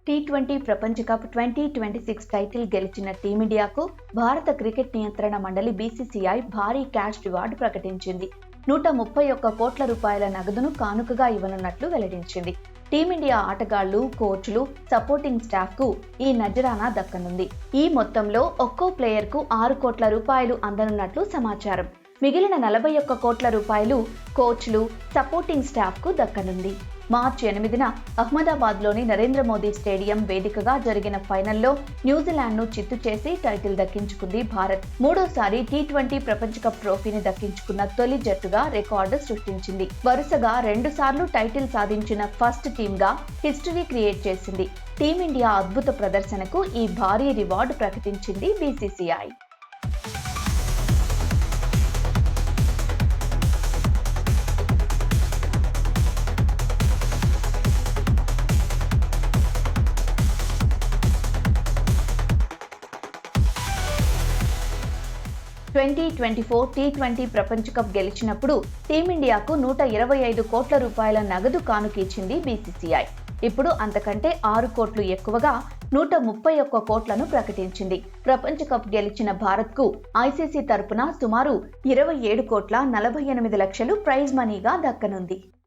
T20 ప్రపంచ cup 2026 title గెలిచిన టీమిండియాకు భారత క్రికెట్ నియంత్రణ మండలి బీసీసీఐ భారీ క్యాష్ రివార్డు ప్రకటించింది. 131 కోట్ల రూపాయల నగదును కానుకగా ఇవ్వనున్నట్లు వెల్లడించింది. టీమిండియా ఆటగాళ్లు, కోచ్లు, సపోర్టింగ్ స్టాఫ్ కు ఈ నజరానా దక్కనుంది. ఈ మొత్తంలో ఒక్కో ప్లేయర్ కు 6 కోట్ల రూపాయలు అందనున్నట్లు సమాచారం. మిగిలిన 41 కోట్ల రూపాయలు కోచ్లు, సపోర్టింగ్ స్టాఫ్ కు దక్కనుంది. మార్చి 8న అహ్మదాబాద్లోని నరేంద్ర మోదీ స్టేడియం వేదికగా జరిగిన ఫైనల్లో న్యూజిలాండ్ను చిత్తు చేసి టైటిల్ దక్కించుకుంది భారత్. మూడోసారి టీ20 ప్రపంచ కప్ ట్రోఫీని దక్కించుకున్న తొలి జట్టుగా రికార్డు సృష్టించింది. వరుసగా 2 సార్లు టైటిల్ సాధించిన ఫస్ట్ టీమ్గా హిస్టరీ క్రియేట్ చేసింది. టీమిండియా అద్భుత ప్రదర్శనకు ఈ భారీ రివార్డు ప్రకటించింది బీసీసీఐ. టీ20 ప్రపంచ కప్ గెలిచినప్పుడు టీమిండియాకు 125 కోట్ల రూపాయల నగదు కానుక ఇచ్చింది బీసీసీఐ. ఇప్పుడు అంతకంటే 6 కోట్లు ఎక్కువగా 131 కోట్లను ప్రకటించింది. ప్రపంచ కప్ గెలిచిన భారత్కు ఐసీసీ తరపున సుమారు 27 కోట్ల 48 లక్షలు ప్రైజ్ మనీగా దక్కనుంది.